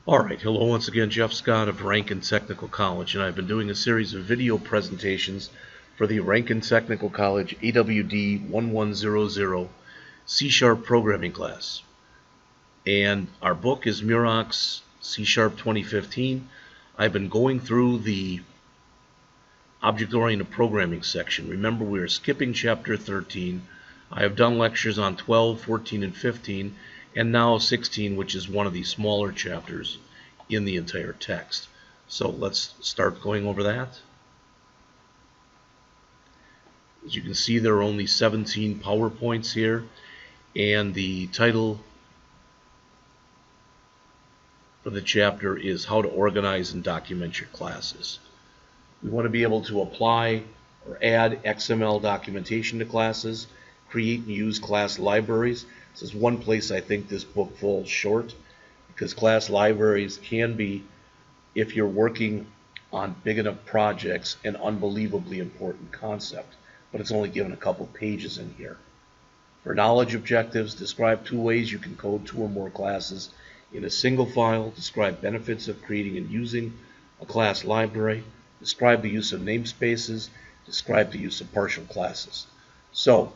Alright, hello once again, Jeff Scott of Rankin Technical College, and I've been doing a series of video presentations for the Rankin Technical College AWD1100 C# programming class. And our book is Murock's C# 2015. I've been going through the object-oriented programming section. Remember, we are skipping Chapter 13. I have done lectures on 12, 14, and 15, and now 16, which is one of the smaller chapters in the entire text. So let's start going over that. As you can see, there are only 17 PowerPoints here, and the title for the chapter is How to Organize and Document Your Classes. We want to be able to apply or add XML documentation to classes, create and use class libraries. This is one place I think this book falls short, because class libraries can be, if you're working on big enough projects, an unbelievably important concept, but it's only given a couple pages in here. For knowledge objectives, describe 2 ways you can code 2 or more classes in a single file, describe benefits of creating and using a class library, describe the use of namespaces, describe the use of partial classes. So,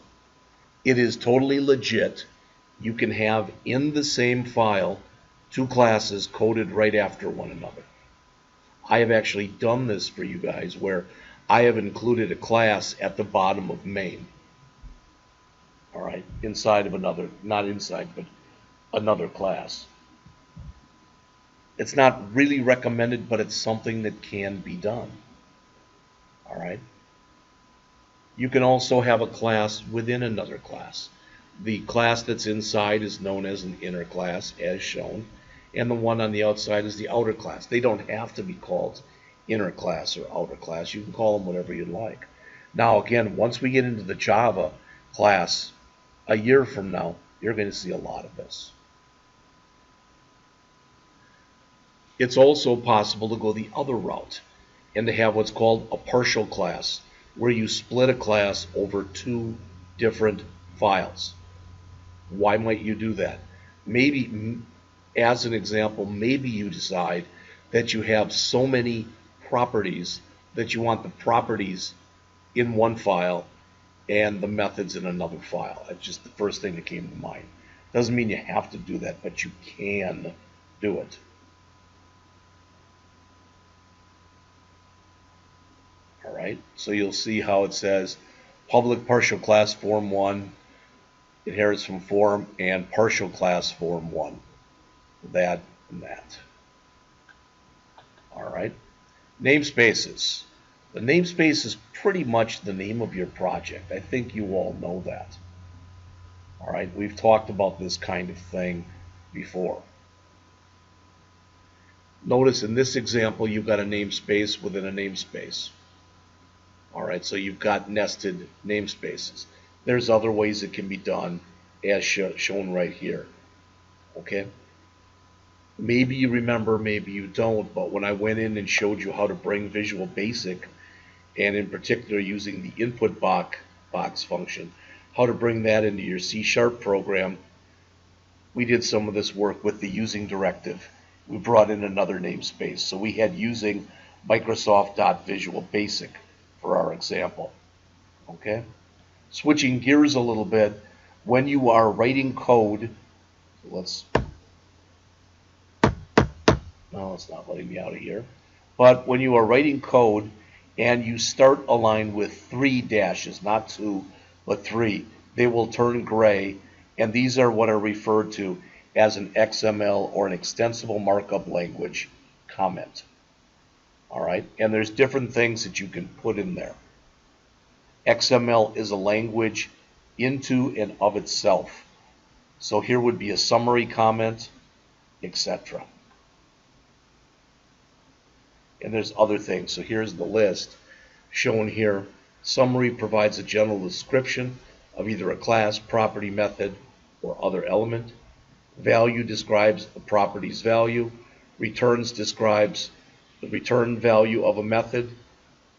it is totally legit. You can have in the same file 2 classes coded right after one another. I have actually done this for you guys where I have included a class at the bottom of main. Alright, inside of another, not inside, but another class. It's not really recommended, but it's something that can be done. Alright. You can also have a class within another class. The class that's inside is known as an inner class, as shown, and the one on the outside is the outer class. They don't have to be called inner class or outer class. You can call them whatever you like. Now, again, once we get into the Java class, a year from now, you're going to see a lot of this. It's also possible to go the other route and to have what's called a partial class, where you split a class over 2 different files. Why might you do that? Maybe, as an example, maybe you decide that you have so many properties that you want the properties in one file and the methods in another file. That's just the first thing that came to mind. Doesn't mean you have to do that, but you can do it. Alright, so you'll see how it says public partial class form 1 inherits from form, and partial class form 1. That and that. Alright, namespaces. The namespace is pretty much the name of your project. I think you all know that. Alright, we've talked about this kind of thing before. Notice in this example you've got a namespace within a namespace. Alright, so you've got nested namespaces. There's other ways it can be done, as shown right here. Okay? Maybe you remember, maybe you don't, but when I went in and showed you how to bring Visual Basic, and in particular using the input box function, how to bring that into your C# program, we did some of this work with the using directive. We brought in another namespace. So we had using Microsoft.VisualBasic for our example. Okay? Switching gears a little bit, when you are writing code, it's not letting me out of here. But when you are writing code and you start a line with 3 dashes, not 2, but 3, they will turn gray, and these are what are referred to as an XML or an extensible markup language comment. Alright, and there's different things that you can put in there. XML is a language into and of itself. So here would be a summary comment, etc. And there's other things. So here's the list shown here. Summary provides a general description of either a class, property, method, or other element. Value describes a property's value. Returns describes the return value of a method.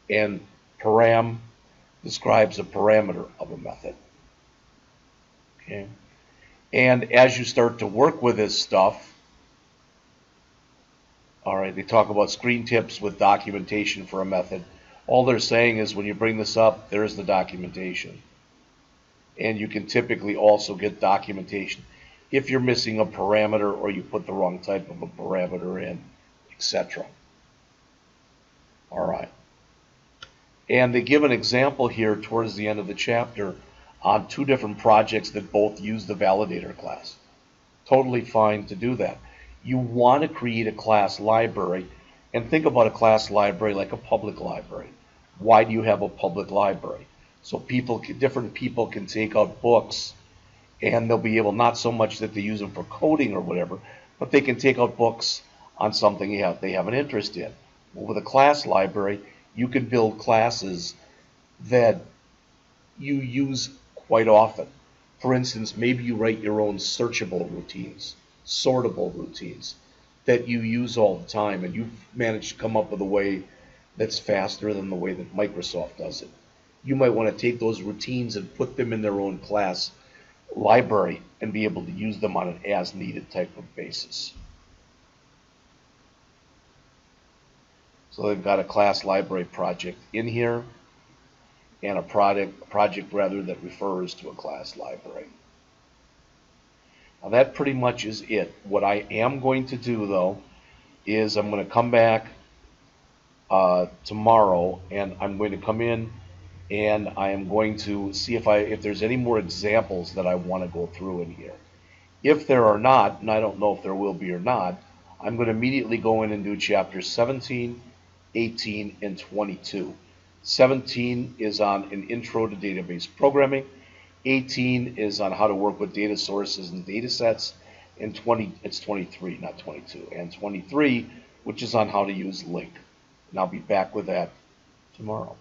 And param describes a parameter of a method. Okay. And as you start to work with this stuff, All right, they talk about screen tips with documentation for a method. All they're saying is when you bring this up, there's the documentation. And you can typically also get documentation if you're missing a parameter or you put the wrong type of a parameter in, etc. All right. And they give an example here towards the end of the chapter on two different projects that both use the Validator class. Totally fine to do that. You want to create a class library, and think about a class library like a public library. Why do you have a public library? So different people can take out books, and they'll be able, not so much that they use them for coding or whatever, but they can take out books on something they have an interest in. Well, with a class library, you can build classes that you use quite often. For instance, maybe you write your own searchable routines, sortable routines that you use all the time, and you've managed to come up with a way that's faster than the way that Microsoft does it. You might want to take those routines and put them in their own class library and be able to use them on an as-needed type of basis. So they've got a class library project in here, and a project rather that refers to a class library. Now that pretty much is it. What I am going to do though is I'm going to come back tomorrow, and I'm going to come in and I am going to see if there's any more examples that I want to go through in here. If there are not, and I don't know if there will be or not, I'm going to immediately go in and do chapters 17, 18, and 22. 17 is on an intro to database programming. 18 is on how to work with data sources and data sets. And 23, not 22. And 23, which is on how to use LINQ. And I'll be back with that tomorrow.